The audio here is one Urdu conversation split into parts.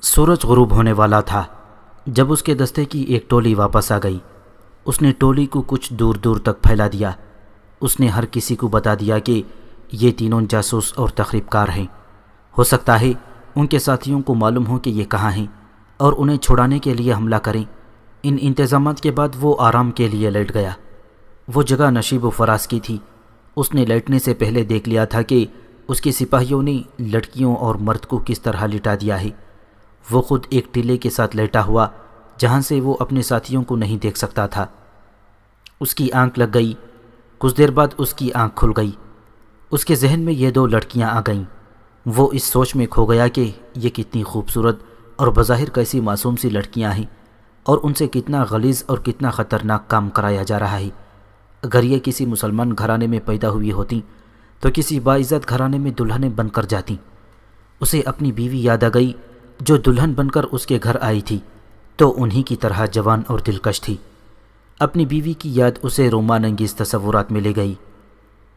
سورج غروب ہونے والا تھا جب اس کے دستے کی ایک ٹولی واپس آ گئی۔ اس نے ٹولی کو کچھ دور دور تک پھیلا دیا۔ اس نے ہر کسی کو بتا دیا کہ یہ تینوں جاسوس اور تخریب کار ہیں۔ ہو سکتا ہے ان کے ساتھیوں کو معلوم ہو کہ یہ کہاں ہیں اور انہیں چھڑانے کے لیے حملہ کریں۔ ان انتظامات کے بعد وہ آرام کے لیے لیٹ گیا۔ وہ جگہ نشیب و فراز کی تھی۔ اس نے لیٹنے سے پہلے دیکھ لیا تھا کہ اس کے سپاہیوں نے لڑکیوں اور مرد کو کس طرح لٹا دیا ہے۔ وہ خود ایک ٹیلے کے ساتھ لیٹا ہوا جہاں سے وہ اپنے ساتھیوں کو نہیں دیکھ سکتا تھا۔ اس کی آنکھ لگ گئی۔ کچھ دیر بعد اس کی آنکھ کھل گئی۔ اس کے ذہن میں یہ دو لڑکیاں آ گئیں۔ وہ اس سوچ میں کھو گیا کہ یہ کتنی خوبصورت اور بظاہر کیسی معصوم سی لڑکیاں ہیں اور ان سے کتنا غلیظ اور کتنا خطرناک کام کرایا جا رہا ہے۔ اگر یہ کسی مسلمان گھرانے میں پیدا ہوئی ہوتیں تو کسی باعزت گھرانے میں دلہنیں بن کر جاتیں۔ اسے اپنی بیوی یاد آ گئی جو دلہن بن کر اس کے گھر آئی تھی تو انہی کی طرح جوان اور دلکش تھی۔ اپنی بیوی کی یاد اسے رومان انگیز تصورات میں لے گئی۔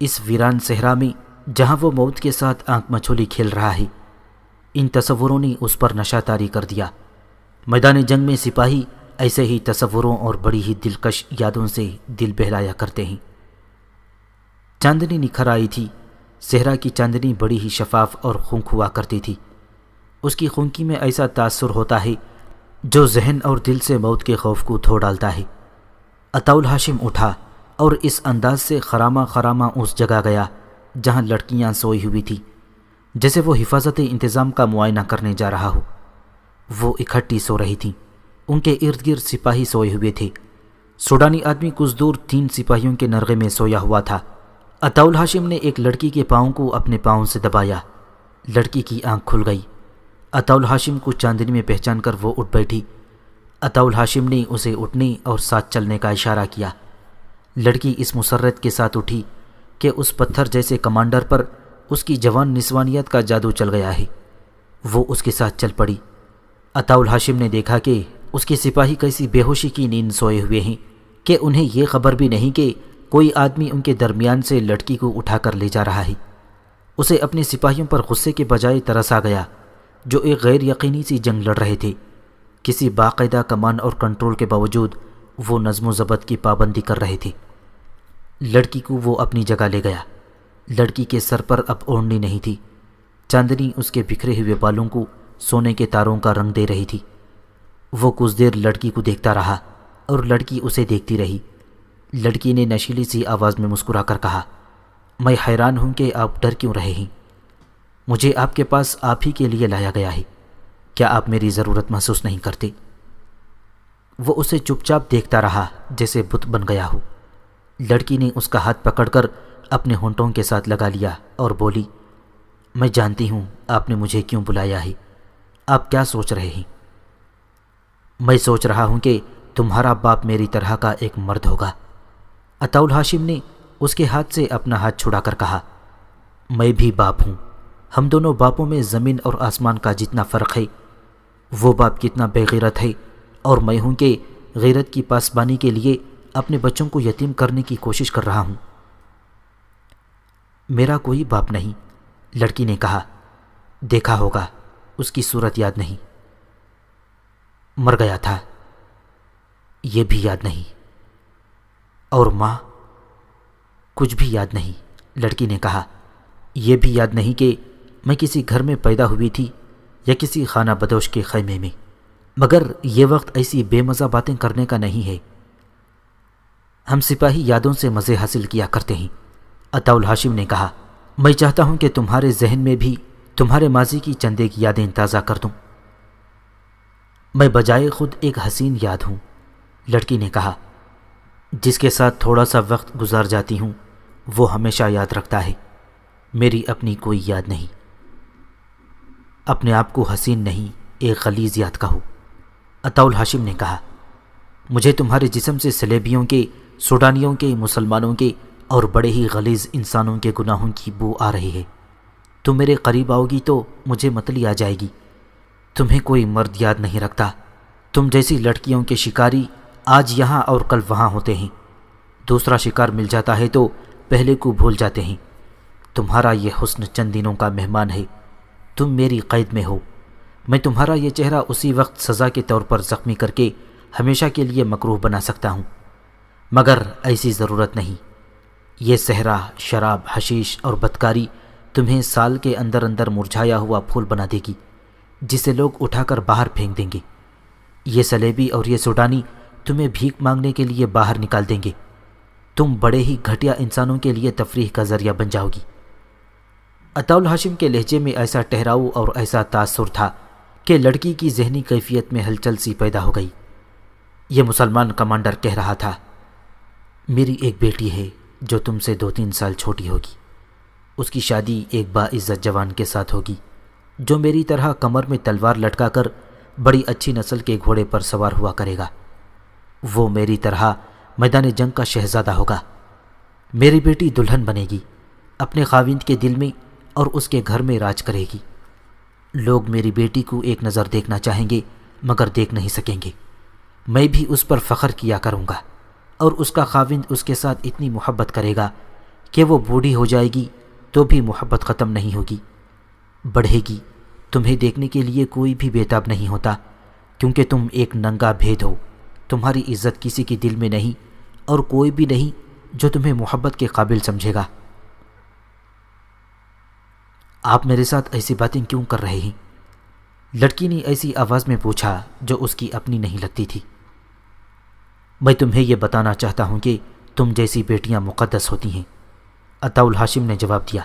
اس ویران صحرا میں جہاں وہ موت کے ساتھ آنکھ مچھولی کھیل رہا ہے، ان تصوروں نے اس پر نشہ طاری کر دیا۔ میدان جنگ میں سپاہی ایسے ہی تصوروں اور بڑی ہی دلکش یادوں سے دل بہلایا کرتے ہیں۔ چاندنی نکھر آئی تھی۔ صحرا کی چاندنی بڑی ہی شفاف اور خنک ہوا کرتی تھی۔ اس کی خنکی میں ایسا تاثر ہوتا ہے جو ذہن اور دل سے موت کے خوف کو دھو ڈالتا ہے۔ عطاءالہاشم اٹھا اور اس انداز سے خرامہ خرامہ اس جگہ گیا جہاں لڑکیاں سوئی ہوئی تھیں، جیسے وہ حفاظت انتظام کا معائنہ کرنے جا رہا ہو۔ وہ اکٹھی سو رہی تھیں۔ ان کے ارد گرد سپاہی سوئے ہوئے تھے۔ سوڈانی آدمی کچھ دور 3 سپاہیوں کے نرغے میں سویا ہوا تھا۔ عطاءالہاشم نے ایک لڑکی کے پاؤں کو اپنے پاؤں سے دبایا۔ لڑکی کی آنکھ کھل گئی۔ عطاءالہاشم کو چاندنی میں پہچان کر وہ اٹھ بیٹھی۔ عطاءالہاشم نے اسے اٹھنے اور ساتھ چلنے کا اشارہ کیا۔ لڑکی اس مسرت کے ساتھ اٹھی کہ اس پتھر جیسے کمانڈر پر اس کی جوان نسوانیت کا جادو چل گیا ہے۔ وہ اس کے ساتھ چل پڑی۔ عطاءالہاشم نے دیکھا کہ اس کے سپاہی کیسی بے ہوشی کی نیند سوئے ہوئے ہیں کہ انہیں یہ خبر بھی نہیں کہ کوئی آدمی ان کے درمیان سے لڑکی کو اٹھا کر لے جا رہا ہے۔ اسے اپنے سپاہیوں پر غصے کے بجائے ترس آ گیا جو ایک غیر یقینی سی جنگ لڑ رہے تھے۔ کسی باقاعدہ کمان اور کنٹرول کے باوجود وہ نظم و ضبط کی پابندی کر رہے تھے۔ لڑکی کو وہ اپنی جگہ لے گیا۔ لڑکی کے سر پر اب اوڑھنی نہیں تھی۔ چاندنی اس کے بکھرے ہوئے بالوں کو سونے کے تاروں کا رنگ دے رہی تھی۔ وہ کچھ دیر لڑکی کو دیکھتا رہا اور لڑکی اسے دیکھتی رہی۔ لڑکی نے نشیلی سی آواز میں مسکرا کر کہا، میں حیران ہوں کہ آپ ڈر کیوں رہے ہیں؟ مجھے آپ کے پاس آپ ہی کے لیے لایا گیا ہے۔ کیا آپ میری ضرورت محسوس نہیں کرتے؟ وہ اسے چپ چاپ دیکھتا رہا جیسے بت بن گیا ہو۔ لڑکی نے اس کا ہاتھ پکڑ کر اپنے ہونٹوں کے ساتھ لگا لیا اور بولی، میں جانتی ہوں آپ نے مجھے کیوں بلایا ہے۔ آپ کیا سوچ رہے ہیں؟ میں سوچ رہا ہوں کہ تمہارا باپ میری طرح کا ایک مرد ہوگا۔ عطاءالہاشم نے اس کے ہاتھ سے اپنا ہاتھ چھڑا کر کہا، میں بھی باپ ہوں۔ ہم دونوں باپوں میں زمین اور آسمان کا جتنا فرق ہے۔ وہ باپ کتنا بے غیرت ہے اور میں ہوں کہ غیرت کی پاسبانی کے لیے اپنے بچوں کو یتیم کرنے کی کوشش کر رہا ہوں۔ میرا کوئی باپ نہیں، لڑکی نے کہا۔ دیکھا ہوگا، اس کی صورت یاد نہیں۔ مر گیا تھا، یہ بھی یاد نہیں۔ اور ماں؟ کچھ بھی یاد نہیں، لڑکی نے کہا۔ یہ بھی یاد نہیں کہ میں کسی گھر میں پیدا ہوئی تھی یا کسی خانہ بدوش کے خیمے میں۔ مگر یہ وقت ایسی بے مزہ باتیں کرنے کا نہیں ہے۔ ہم سپاہی یادوں سے مزے حاصل کیا کرتے ہیں، عطاءالہاشم نے کہا۔ میں چاہتا ہوں کہ تمہارے ذہن میں بھی تمہارے ماضی کی چند ایک یادیں تازہ کر دوں۔ میں بجائے خود ایک حسین یاد ہوں، لڑکی نے کہا۔ جس کے ساتھ تھوڑا سا وقت گزار جاتی ہوں وہ ہمیشہ یاد رکھتا ہے۔ میری اپنی کوئی یاد نہیں۔ اپنے آپ کو حسین نہیں، ایک غلیظ یاد کہو، عطاءالہاشم نے کہا۔ مجھے تمہارے جسم سے سلیبیوں کے، سوڈانیوں کے، مسلمانوں کے اور بڑے ہی غلیظ انسانوں کے گناہوں کی بو آ رہی ہے۔ تم میرے قریب آؤ گی تو مجھے متلی آ جائے گی۔ تمہیں کوئی مرد یاد نہیں رکھتا۔ تم جیسی لڑکیوں کے شکاری آج یہاں اور کل وہاں ہوتے ہیں۔ دوسرا شکار مل جاتا ہے تو پہلے کو بھول جاتے ہیں۔ تمہارا یہ حسن چند دنوں کا مہمان ہے۔ تم میری قید میں ہو۔ میں تمہارا یہ چہرہ اسی وقت سزا کے طور پر زخمی کر کے ہمیشہ کے لیے مکروہ بنا سکتا ہوں، مگر ایسی ضرورت نہیں۔ یہ صحرا، شراب، حشیش اور بدکاری تمہیں سال کے اندر اندر مرجھایا ہوا پھول بنا دے گی، جسے لوگ اٹھا کر باہر پھینک دیں گے۔ یہ سلیبی اور یہ سوڈانی تمہیں بھیک مانگنے کے لیے باہر نکال دیں گے۔ تم بڑے ہی گھٹیا انسانوں کے لیے تفریح کا ذریعہ بن جاؤ گی۔ عطاء الہاشم کے لہجے میں ایسا ٹھہراؤ اور ایسا تاثر تھا کہ لڑکی کی ذہنی کیفیت میں ہلچل سی پیدا ہو گئی۔ یہ مسلمان کمانڈر کہہ رہا تھا، میری ایک بیٹی ہے جو تم سے 2-3 سال چھوٹی ہوگی۔ اس کی شادی ایک باعزت جوان کے ساتھ ہوگی جو میری طرح کمر میں تلوار لٹکا کر بڑی اچھی نسل کے گھوڑے پر سوار ہوا کرے گا۔ وہ میری طرح میدان جنگ کا شہزادہ ہوگا۔ میری بیٹی دلہن بنے گی، اپنے خاوند کے دل میں اور اس کے گھر میں راج کرے گی۔ لوگ میری بیٹی کو ایک نظر دیکھنا چاہیں گے مگر دیکھ نہیں سکیں گے۔ میں بھی اس پر فخر کیا کروں گا، اور اس کا خاوند اس کے ساتھ اتنی محبت کرے گا کہ وہ بوڑھی ہو جائے گی تو بھی محبت ختم نہیں ہوگی، بڑھے گی۔ تمہیں دیکھنے کے لیے کوئی بھی بےتاب نہیں ہوتا، کیونکہ تم ایک ننگا بھید ہو۔ تمہاری عزت کسی کے دل میں نہیں، اور کوئی بھی نہیں جو تمہیں محبت کے قابل سمجھے گا۔ آپ میرے ساتھ ایسی باتیں کیوں کر رہے ہیں؟ لڑکی نے ایسی آواز میں پوچھا جو اس کی اپنی نہیں لگتی تھی۔ میں تمہیں یہ بتانا چاہتا ہوں کہ تم جیسی بیٹیاں مقدس ہوتی ہیں، عطاء الہاشم نے جواب دیا۔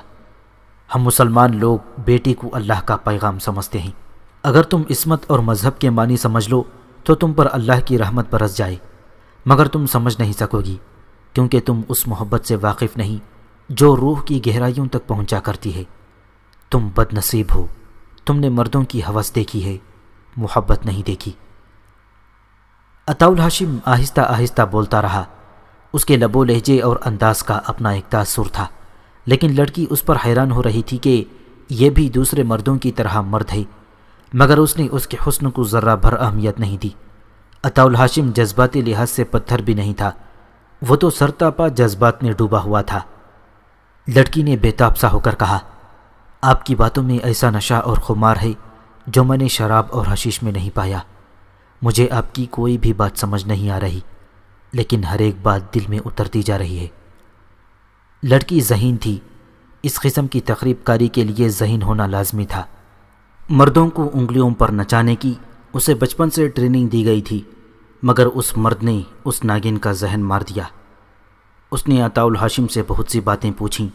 ہم مسلمان لوگ بیٹی کو اللہ کا پیغام سمجھتے ہیں۔ اگر تم عصمت اور مذہب کے معنی سمجھ لو تو تم پر اللہ کی رحمت برس جائے، مگر تم سمجھ نہیں سکو گی، کیونکہ تم اس محبت سے واقف نہیں جو روح کی گہرائیوں تک پہنچا کرتی ہے۔ تم بد نصیب ہو، تم نے مردوں کی ہوس دیکھی ہے، محبت نہیں دیکھی۔ عطاء الہاشم آہستہ آہستہ بولتا رہا۔ اس کے لب و لہجے اور انداز کا اپنا ایک تاثر تھا، لیکن لڑکی اس پر حیران ہو رہی تھی کہ یہ بھی دوسرے مردوں کی طرح مرد ہے، مگر اس نے اس کے حسن کو ذرہ بھر اہمیت نہیں دی۔ عطاء الہاشم جذباتی لحاظ سے پتھر بھی نہیں تھا، وہ تو سرتاپا جذبات میں ڈوبا ہوا تھا۔ لڑکی نے بےتاب سا ہو کر کہا، آپ کی باتوں میں ایسا نشہ اور خمار ہے جو میں نے شراب اور حشیش میں نہیں پایا۔ مجھے آپ کی کوئی بھی بات سمجھ نہیں آ رہی، لیکن ہر ایک بات دل میں اترتی جا رہی ہے۔ لڑکی ذہین تھی، اس قسم کی تقریب کاری کے لیے ذہین ہونا لازمی تھا۔ مردوں کو انگلیوں پر نچانے کی اسے بچپن سے ٹریننگ دی گئی تھی، مگر اس مرد نے اس ناگن کا ذہن مار دیا۔ اس نے عطاء الہاشم سے بہت سی باتیں پوچھیں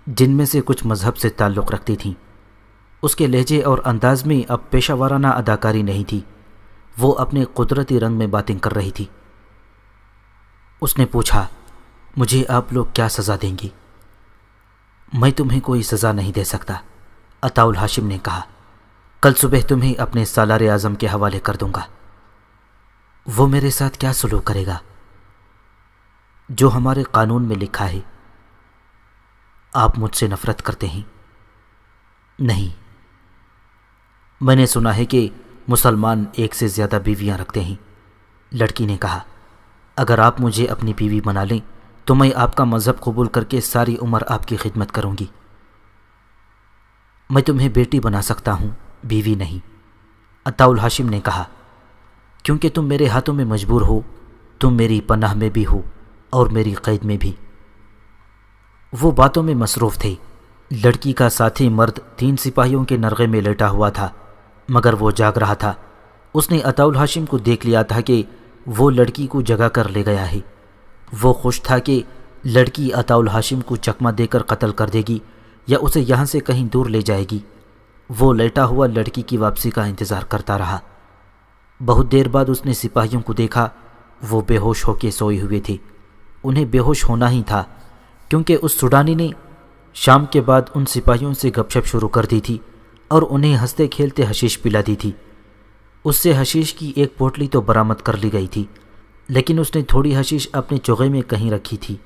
جن میں سے کچھ مذہب سے تعلق رکھتی تھیں۔ اس کے لہجے اور انداز میں اب پیشہ ورانہ اداکاری نہیں تھی، وہ اپنے قدرتی رنگ میں باتیں کر رہی تھی۔ اس نے پوچھا، مجھے آپ لوگ کیا سزا دیں گے؟ میں تمہیں کوئی سزا نہیں دے سکتا، عطاء الہاشم نے کہا۔ کل صبح تمہیں اپنے سالار اعظم کے حوالے کر دوں گا۔ وہ میرے ساتھ کیا سلوک کرے گا؟ جو ہمارے قانون میں لکھا ہے۔ آپ مجھ سے نفرت کرتے ہیں؟ نہیں، میں نے سنا ہے کہ مسلمان ایک سے زیادہ بیویاں رکھتے ہیں، لڑکی نے کہا۔ اگر آپ مجھے اپنی بیوی بنا لیں تو میں آپ کا مذہب قبول کر کے ساری عمر آپ کی خدمت کروں گی۔ میں تمہیں بیٹی بنا سکتا ہوں، بیوی نہیں، عطاء الہاشم نے کہا، کیونکہ تم میرے ہاتھوں میں مجبور ہو، تم میری پناہ میں بھی ہو اور میری قید میں بھی۔ وہ باتوں میں مصروف تھے۔ لڑکی کا ساتھی مرد 3 سپاہیوں کے نرغے میں لیٹا ہوا تھا، مگر وہ جاگ رہا تھا۔ اس نے عطاء الہاشم کو دیکھ لیا تھا کہ وہ لڑکی کو جگا کر لے گیا ہے۔ وہ خوش تھا کہ لڑکی عطاء الہاشم کو چکمہ دے کر قتل کر دے گی یا اسے یہاں سے کہیں دور لے جائے گی۔ وہ لیٹا ہوا لڑکی کی واپسی کا انتظار کرتا رہا۔ بہت دیر بعد اس نے سپاہیوں کو دیکھا، وہ بے ہوش ہو کے سوئے ہوئے تھے۔ انہیں بے ہوش ہونا ہی تھا، کیونکہ اس سوڈانی نے شام کے بعد ان سپاہیوں سے گپ شپ شروع کر دی تھی اور انہیں ہنستے کھیلتے حشیش پلا دی تھی۔ اس سے حشیش کی ایک پوٹلی تو برآمد کر لی گئی تھی، لیکن اس نے تھوڑی حشیش اپنے چوغے میں کہیں رکھی تھی۔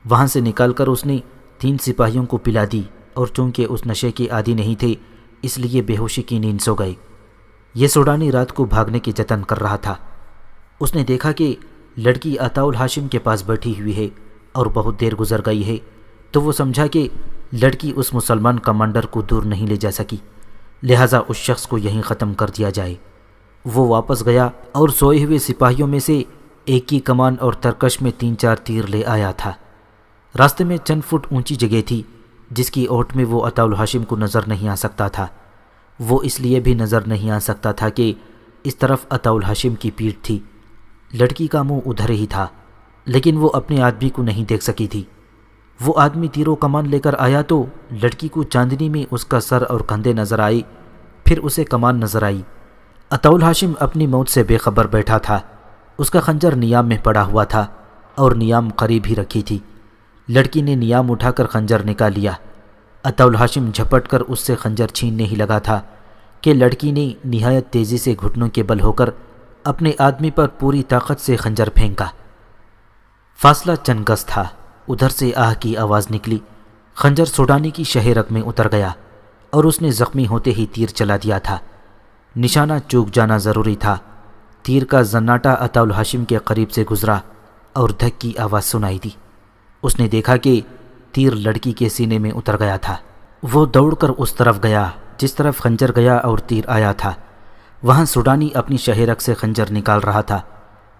وہاں سے نکال کر اس نے 3 سپاہیوں کو پلا دی، اور چونکہ اس نشے کے عادی نہیں تھے اس لیے بے ہوشی کی نیند سو گئے۔ یہ سوڈانی رات کو بھاگنے کی جتن کر رہا تھا۔ اس نے دیکھا کہ لڑکی عطاء الہاشم کے پاس بیٹھی ہوئی ہے اور بہت دیر گزر گئی ہے، تو وہ سمجھا کہ لڑکی اس مسلمان کمانڈر کو دور نہیں لے جا سکی۔ لہٰذا اس شخص کو یہیں ختم کر دیا جائے۔ وہ واپس گیا اور سوئے ہوئے سپاہیوں میں سے ایک کی کمان اور ترکش میں 3-4 تیر لے آیا تھا۔ راستے میں چند فٹ اونچی جگہ تھی جس کی اوٹ میں وہ عطاء الہاشم کو نظر نہیں آ سکتا تھا۔ وہ اس لیے بھی نظر نہیں آ سکتا تھا کہ اس طرف عطاء الہاشم کی پیٹھ تھی، لڑکی کا منہ ادھر ہی تھا، لیکن وہ اپنے آدمی کو نہیں دیکھ سکی تھی۔ وہ آدمی تیر و کمان لے کر آیا تو لڑکی کو چاندنی میں اس کا سر اور کندھے نظر آئی، پھر اسے کمان نظر آئی۔ عطاء الہاشم اپنی موت سے بے خبر بیٹھا تھا۔ اس کا خنجر نیام میں پڑا ہوا تھا اور نیام قریب ہی رکھی تھی۔ لڑکی نے نیام اٹھا کر خنجر نکال لیا۔ عطاء الہاشم جھپٹ کر اس سے خنجر چھیننے ہی لگا تھا کہ لڑکی نے نہایت تیزی سے گھٹنوں کے بل ہو کر اپنے آدمی پر پوری طاقت سے خنجر پھینکا۔ فاصلہ چند گز تھا، ادھر سے آہ کی آواز نکلی۔ خنجر سوڈانی کی شہ رگ میں اتر گیا اور اس نے زخمی ہوتے ہی تیر چلا دیا تھا۔ نشانہ چوک جانا ضروری تھا۔ تیر کا زناٹا عطاء الہاشم کے قریب سے گزرا اور دھک کی آواز سنائی دی۔ اس نے دیکھا کہ تیر لڑکی کے سینے میں اتر گیا تھا۔ وہ دوڑ کر اس طرف گیا جس طرف خنجر گیا اور تیر آیا تھا۔ وہاں سوڈانی اپنی شہ رگ سے خنجر نکال رہا تھا۔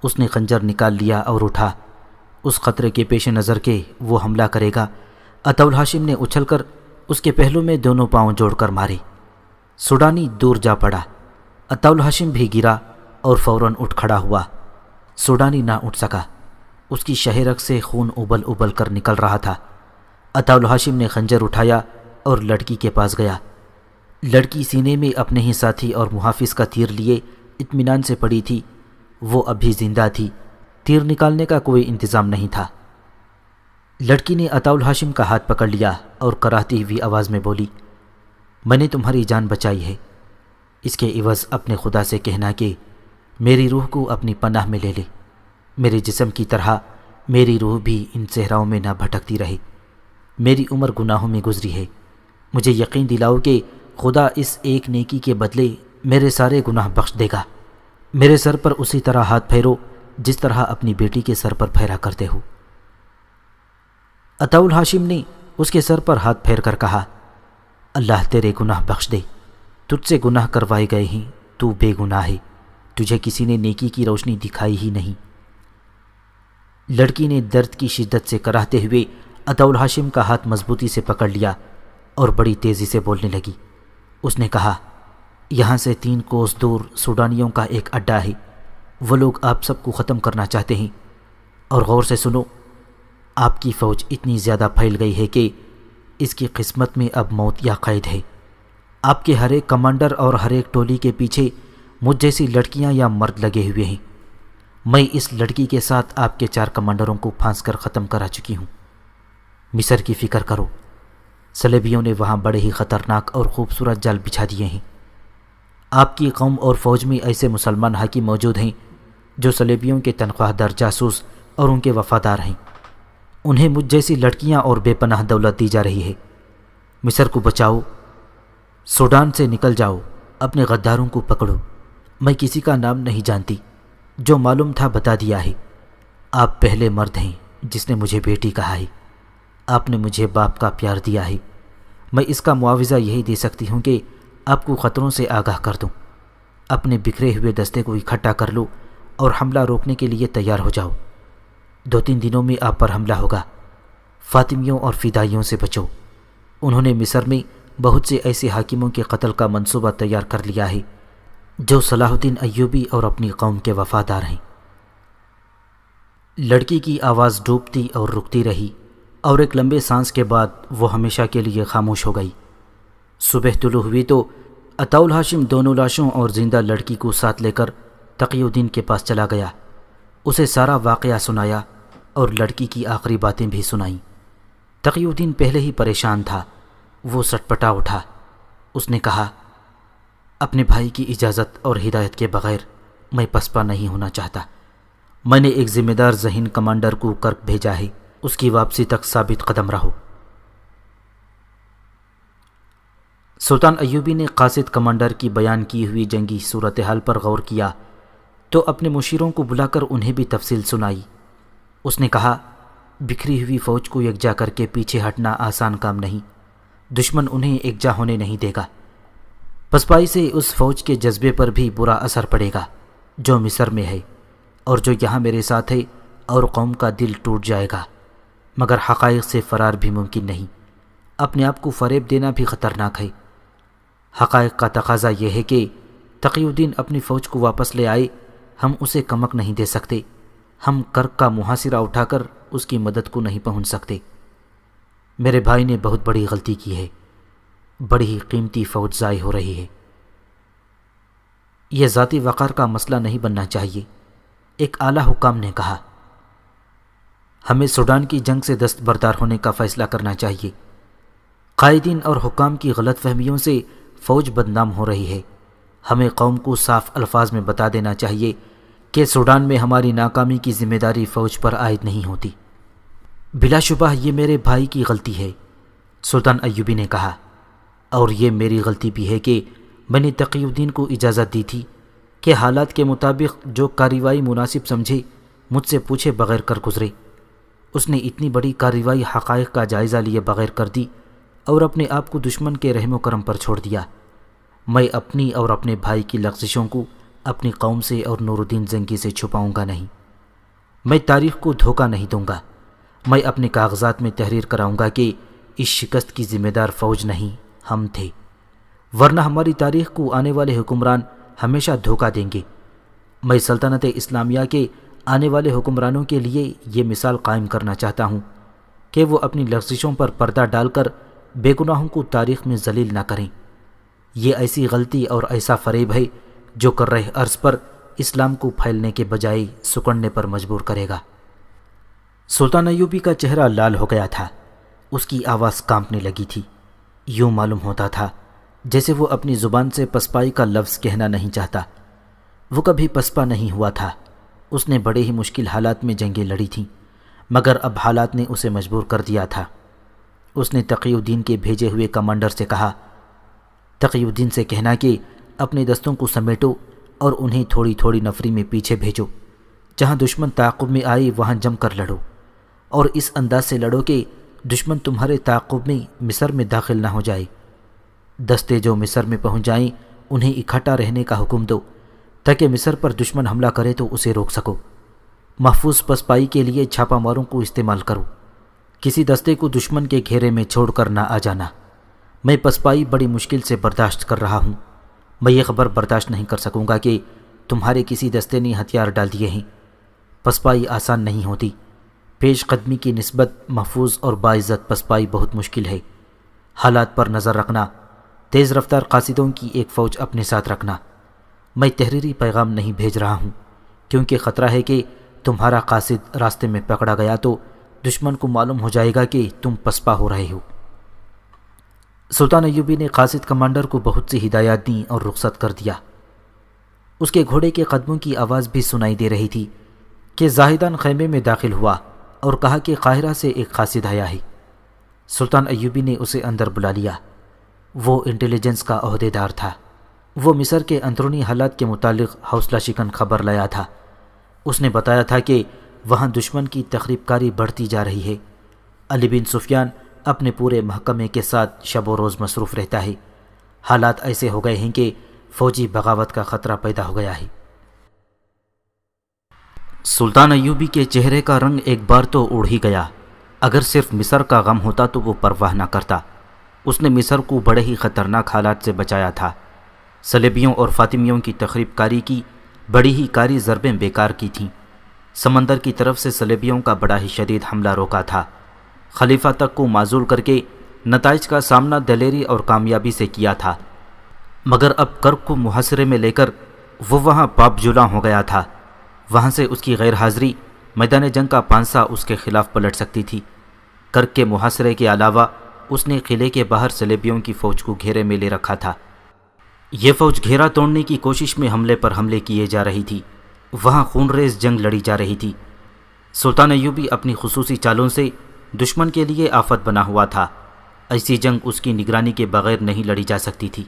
اس نے خنجر نکال لیا اور اٹھا۔ اس خطرے کے پیش نظر کے وہ حملہ کرے گا، عطاء الہاشم نے اچھل کر اس کے پہلو میں دونوں پاؤں جوڑ کر مارے۔ سوڈانی دور جا پڑا۔ عطاء الہاشم بھی گرا اور فوراً اٹھ کھڑا ہوا۔ سوڈانی نہ اٹھ سکا، اس کی شہ رگ سے خون ابل ابل کر نکل رہا تھا۔ عطاء الہاشم نے خنجر اٹھایا اور لڑکی کے پاس گیا۔ لڑکی سینے میں اپنے ہی ساتھی اور محافظ کا تیر لیے اطمینان سے پڑی تھی۔ وہ ابھی زندہ تھی، تیر نکالنے کا کوئی انتظام نہیں تھا۔ لڑکی نے عطاء الہاشم کا ہاتھ پکڑ لیا اور کراہتی ہوئی آواز میں بولی، میں نے تمہاری جان بچائی ہے، اس کے عوض اپنے خدا سے کہنا کہ میری روح کو اپنی پناہ میں لے لے۔ میرے جسم کی طرح میری روح بھی ان صحراؤں میں نہ بھٹکتی رہے۔ میری عمر گناہوں میں گزری ہے، مجھے یقین دلاؤ کہ خدا اس ایک نیکی کے بدلے میرے سارے گناہ بخش دے گا۔ میرے سر پر اسی طرح ہاتھ پھیرو جس طرح اپنی بیٹی کے سر پر پھیرا کرتے ہو۔ عطاء الہاشم نے اس کے سر پر ہاتھ پھیر کر کہا، اللہ تیرے گناہ بخش دے، تجھ سے گناہ کروائے گئے ہیں، تو بے گناہ ہے، تجھے کسی نے نیکی کی روشنی دکھائی ہی نہیں۔ لڑکی نے درد کی شدت سے کراہتے ہوئے عطاء الہاشم کا ہاتھ مضبوطی سے پکڑ لیا اور بڑی تیزی سے بولنے لگی۔ اس نے کہا، یہاں سے 3 کوس دور سوڈانیوں کا ایک اڈا ہے، وہ لوگ آپ سب کو ختم کرنا چاہتے ہیں، اور غور سے سنو، آپ کی فوج اتنی زیادہ پھیل گئی ہے کہ اس کی قسمت میں اب موت یا قید ہے۔ آپ کے ہر ایک کمانڈر اور ہر ایک ٹولی کے پیچھے مجھ جیسی لڑکیاں یا مرد لگے ہوئے ہیں۔ میں اس لڑکی کے ساتھ آپ کے 4 کمانڈروں کو پھانس کر ختم کرا چکی ہوں۔ مصر کی فکر کرو، صلیبیوں نے وہاں بڑے ہی خطرناک اور خوبصورت جال بچھا دیے ہیں۔ آپ کی قوم اور فوج میں ایسے مسلمان حاکم موجود ہیں جو صلیبیوں کے تنخواہ دار جاسوس اور ان کے وفادار ہیں۔ انہیں مجھ جیسی لڑکیاں اور بے پناہ دولت دی جا رہی ہے۔ مصر کو بچاؤ، سوڈان سے نکل جاؤ، اپنے غداروں کو پکڑو۔ میں کسی کا نام نہیں جانتی، جو معلوم تھا بتا دیا ہے۔ آپ پہلے مرد ہیں جس نے مجھے بیٹی کہا ہے۔ آپ نے مجھے باپ کا پیار دیا ہے۔ میں اس کا معاوضہ یہی دے سکتی ہوں کہ آپ کو خطروں سے آگاہ کر دوں۔ اپنے بکھرے ہوئے دستے کو اکٹھا کر لو اور حملہ روکنے کے لیے تیار ہو جاؤ۔ 2-3 دنوں میں آپ پر حملہ ہوگا۔ فاطمیوں اور فدائیوں سے بچو، انہوں نے مصر میں بہت سے ایسے حاکموں کے قتل کا منصوبہ تیار کر لیا ہے جو صلاح الدین ایوبی اور اپنی قوم کے وفادار ہیں۔ لڑکی کی آواز ڈوبتی اور رکتی رہی اور ایک لمبے سانس کے بعد وہ ہمیشہ کے لیے خاموش ہو گئی۔ صبح طلوع ہوئی تو عطاء الہاشم دونوں لاشوں اور زندہ لڑکی کو ساتھ لے کر تقی الدین کے پاس چلا گیا۔ اسے سارا واقعہ سنایا اور لڑکی کی آخری باتیں بھی سنائیں۔ تقی الدین پہلے ہی پریشان تھا، وہ سٹپٹا اٹھا۔ اس نے کہا، اپنے بھائی کی اجازت اور ہدایت کے بغیر میں پسپا نہیں ہونا چاہتا۔ میں نے ایک ذمہ دار ذہین کمانڈر کو کرک بھیجا ہے، اس کی واپسی تک ثابت قدم رہو۔ سلطان ایوبی نے قاصد کمانڈر کی بیان کی ہوئی جنگی صورتحال پر غور کیا تو اپنے مشیروں کو بلا کر انہیں بھی تفصیل سنائی۔ اس نے کہا، بکھری ہوئی فوج کو یکجا کر کے پیچھے ہٹنا آسان کام نہیں، دشمن انہیں یکجا ہونے نہیں دے گا۔ پسپائی سے اس فوج کے جذبے پر بھی برا اثر پڑے گا جو مصر میں ہے اور جو یہاں میرے ساتھ ہے، اور قوم کا دل ٹوٹ جائے گا، مگر حقائق سے فرار بھی ممکن نہیں۔ اپنے آپ کو فریب دینا بھی خطرناک ہے۔ حقائق کا تقاضا یہ ہے کہ تقی الدین اپنی فوج کو واپس لے آئے۔ ہم اسے کمک نہیں دے سکتے، ہم کرک کا محاصرہ اٹھا کر اس کی مدد کو نہیں پہنچ سکتے۔ میرے بھائی نے بہت بڑی غلطی کی ہے، بڑی ہی قیمتی فوج ضائع ہو رہی ہے۔ یہ ذاتی وقار کا مسئلہ نہیں بننا چاہیے، ایک اعلیٰ حکام نے کہا۔ ہمیں سوڈان کی جنگ سے دستبردار ہونے کا فیصلہ کرنا چاہیے۔ قائدین اور حکام کی غلط فہمیوں سے فوج بدنام ہو رہی ہے۔ ہمیں قوم کو صاف الفاظ میں بتا دینا چاہیے کہ سوڈان میں ہماری ناکامی کی ذمہ داری فوج پر عائد نہیں ہوتی۔ بلا شبہ یہ میرے بھائی کی غلطی ہے، سلطان ایوبی نے کہا، اور یہ میری غلطی بھی ہے کہ میں نے تقی الدین کو اجازت دی تھی کہ حالات کے مطابق جو کارروائی مناسب سمجھے مجھ سے پوچھے بغیر کر گزرے۔ اس نے اتنی بڑی کارروائی حقائق کا جائزہ لیے بغیر کر دی اور اپنے آپ کو دشمن کے رحم و کرم پر چھوڑ دیا۔ میں اپنی اور اپنے بھائی کی لغزشوں کو اپنی قوم سے اور نور الدین زنگی سے چھپاؤں گا نہیں۔ میں تاریخ کو دھوکہ نہیں دوں گا۔ میں اپنے کاغذات میں تحریر کراؤں گا کہ اس شکست کی ذمہ دار فوج نہیں، ہم تھے، ورنہ ہماری تاریخ کو آنے والے حکمران ہمیشہ دھوکہ دیں گے۔ میں سلطنت اسلامیہ کے آنے والے حکمرانوں کے لیے یہ مثال قائم کرنا چاہتا ہوں کہ وہ اپنی لغزشوں پر پردہ ڈال کر بے گناہوں کو تاریخ میں ذلیل نہ کریں۔ یہ ایسی غلطی اور ایسا فریب ہے جو کر رہے عرض پر اسلام کو پھیلنے کے بجائے سکڑنے پر مجبور کرے گا۔ سلطان ایوبی کا چہرہ لال ہو گیا تھا، اس کی آواز کانپنے لگی تھی۔ یوں معلوم ہوتا تھا جیسے وہ اپنی زبان سے پسپائی کا لفظ کہنا نہیں چاہتا۔ وہ کبھی پسپا نہیں ہوا تھا، اس نے بڑے ہی مشکل حالات میں جنگیں لڑی تھیں، مگر اب حالات نے اسے مجبور کر دیا تھا۔ اس نے تقی الدین کے بھیجے ہوئے کمانڈر سے کہا، تقی الدین سے کہنا کہ اپنے دستوں کو سمیٹو اور انہیں تھوڑی تھوڑی نفری میں پیچھے بھیجو، جہاں دشمن تعاقب میں آئے وہاں جم کر لڑو، اور اس انداز سے لڑو کہ دشمن تمہارے تعاقب میں مصر میں داخل نہ ہو جائے۔ دستے جو مصر میں پہنچ جائیں انہیں اکٹھا رہنے کا حکم دو تاکہ مصر پر دشمن حملہ کرے تو اسے روک سکو۔ محفوظ پسپائی کے لیے چھاپہ ماروں کو استعمال کرو، کسی دستے کو دشمن کے گھیرے میں چھوڑ کر نہ آ جانا۔ میں پسپائی بڑی مشکل سے برداشت کر رہا ہوں، میں یہ خبر برداشت نہیں کر سکوں گا کہ تمہارے کسی دستے نے ہتھیار ڈال دیے ہیں۔ پسپائی آسان نہیں ہوتی، پیش قدمی کی نسبت محفوظ اور باعزت پسپائی بہت مشکل ہے۔ حالات پر نظر رکھنا، تیز رفتار قاصدوں کی ایک فوج اپنے ساتھ رکھنا۔ میں تحریری پیغام نہیں بھیج رہا ہوں کیونکہ خطرہ ہے کہ تمہارا قاصد راستے میں پکڑا گیا تو دشمن کو معلوم ہو جائے گا کہ تم پسپا ہو رہے ہو۔ سلطان ایوبی نے قاصد کمانڈر کو بہت سی ہدایات دیں اور رخصت کر دیا۔ اس کے گھوڑے کے قدموں کی آواز بھی سنائی دے رہی تھی کہ زاہدان خیمے میں داخل ہوا اور کہا کہ قاہرہ سے ایک قاصد آیا ہے۔ سلطان ایوبی نے اسے اندر بلا لیا۔ وہ انٹیلیجنس کا عہدیدار تھا۔ وہ مصر کے اندرونی حالات کے متعلق حوصلہ شکن خبر لایا تھا۔ اس نے بتایا تھا کہ وہاں دشمن کی تخریب کاری بڑھتی جا رہی ہے۔ علی بن سفیان اپنے پورے محکمے کے ساتھ شب و روز مصروف رہتا ہے۔ حالات ایسے ہو گئے ہیں کہ فوجی بغاوت کا خطرہ پیدا ہو گیا ہے۔ سلطان ایوبی کے چہرے کا رنگ ایک بار تو اڑ ہی گیا۔ اگر صرف مصر کا غم ہوتا تو وہ پرواہ نہ کرتا۔ اس نے مصر کو بڑے ہی خطرناک حالات سے بچایا تھا۔ صلیبیوں اور فاطمیوں کی تخریب کاری کی بڑی ہی کاری ضربیں بیکار کی تھیں۔ سمندر کی طرف سے صلیبیوں کا بڑا ہی شدید حملہ روکا تھا۔ خلیفہ تک کو معزول کر کے نتائج کا سامنا دلیری اور کامیابی سے کیا تھا، مگر اب کرک کو محاصرے میں لے کر وہ وہاں پاپ جولاں ہو گیا تھا۔ وہاں سے اس کی غیر حاضری میدان جنگ کا پانسا اس کے خلاف پلٹ سکتی تھی۔ کرک کے محاصرے کے علاوہ اس نے قلعے کے باہر صلیبیوں کی فوج کو گھیرے میں لے رکھا تھا۔ یہ فوج گھیرا توڑنے کی کوشش میں حملے پر حملے کیے جا رہی تھی۔ وہاں خون ریز جنگ لڑی جا رہی تھی۔ سلطان ایوبی اپنی خصوصی چالوں سے دشمن کے لیے آفت بنا ہوا تھا۔ ایسی جنگ اس کی نگرانی کے بغیر نہیں لڑی جا سکتی تھی۔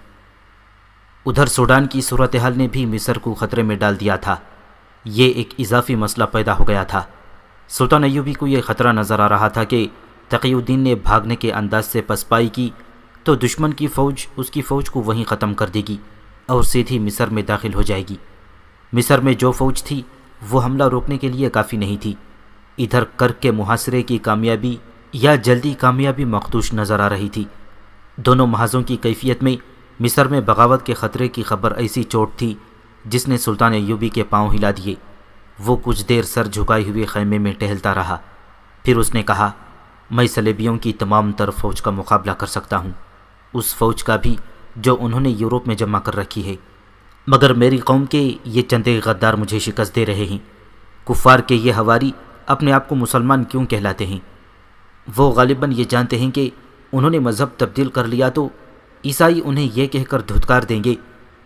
ادھر سوڈان کی صورتحال نے بھی مصر کو خطرے میں ڈال دیا تھا۔ یہ ایک اضافی مسئلہ پیدا ہو گیا تھا۔ سلطان ایوبی کو یہ خطرہ نظر آ رہا تھا کہ تقی الدین نے بھاگنے کے انداز سے پسپائی کی تو دشمن کی فوج اس کی فوج کو وہیں ختم کر دے گی اور سیدھی مصر میں داخل ہو جائے گی۔ مصر میں جو فوج تھی وہ حملہ روکنے کے لیے کافی نہیں تھی۔ ادھر کرک کے محاصرے کی کامیابی یا جلدی کامیابی مخدوش نظر آ رہی تھی۔ دونوں محاذوں کی کیفیت میں مصر میں بغاوت کے خطرے کی خبر ایسی چوٹ تھی جس نے سلطان ایوبی کے پاؤں ہلا دیے۔ وہ کچھ دیر سر جھکائے ہوئے خیمے میں ٹہلتا رہا، پھر اس نے کہا، میں صلیبیوں کی تمام تر فوج کا مقابلہ کر سکتا ہوں، اس فوج کا بھی جو انہوں نے یورپ میں جمع کر رکھی ہے، مگر میری قوم کے یہ چندے غدار مجھے شکست دے رہے ہیں۔ کفار کے یہ ہواری اپنے آپ کو مسلمان کیوں کہلاتے ہیں؟ وہ غالباً یہ جانتے ہیں کہ انہوں نے مذہب تبدیل کر لیا تو عیسائی انہیں یہ کہہ کر دھتکار دیں گے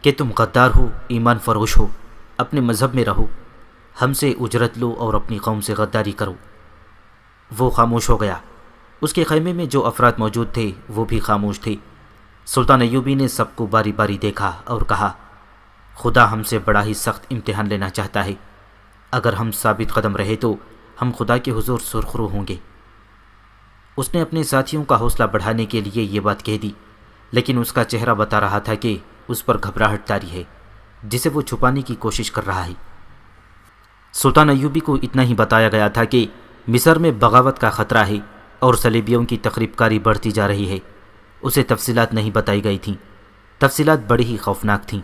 کہ تم غدار ہو، ایمان فروش ہو، اپنے مذہب میں رہو، ہم سے اجرت لو اور اپنی قوم سے غداری کرو۔ وہ خاموش ہو گیا۔ اس کے خیمے میں جو افراد موجود تھے وہ بھی خاموش تھے۔ سلطان ایوبی نے سب کو باری باری دیکھا اور کہا، خدا ہم سے بڑا ہی سخت امتحان لینا چاہتا ہے۔ اگر ہم ثابت قدم رہے تو ہم خدا کے حضور سرخرو ہوں گے۔ اس نے اپنے ساتھیوں کا حوصلہ بڑھانے کے لیے یہ بات کہہ دی، لیکن اس کا چہرہ بتا رہا تھا کہ اس پر گھبراہٹ طاری ہے جسے وہ چھپانے کی کوشش کر رہا ہے۔ سلطان ایوبی کو اتنا ہی بتایا گیا تھا کہ مصر میں بغاوت کا خطرہ ہے اور صلیبیوں کی تخریب کاری بڑھتی جا رہی ہے۔ اسے تفصیلات نہیں بتائی گئی تھیں۔ تفصیلات بڑی ہی خوفناک تھیں۔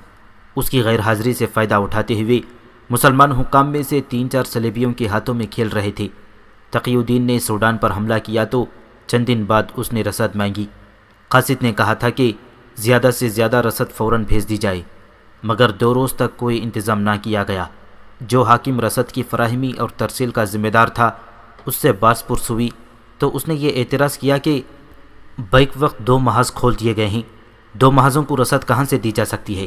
اس کی غیر حاضری سے فائدہ اٹھاتے ہوئے مسلمان حکام میں سے 3-4 صلیبیوں کے ہاتھوں میں کھیل رہے تھے۔ تقی الدین نے سوڈان پر حملہ کیا تو چند دن بعد اس نے رسد مانگی۔ قاصد نے کہا تھا کہ زیادہ سے زیادہ رسد فوراً بھیج دی جائے، مگر 2 روز تک کوئی انتظام نہ کیا گیا۔ جو حاکم رسد کی فراہمی اور ترسیل کا ذمہ دار تھا اس سے باس پرس ہوئی تو اس نے یہ اعتراض کیا کہ بیک وقت 2 محاذ کھول دیے گئے ہیں، 2 محاذوں کو رسد کہاں سے دی جا سکتی ہے؟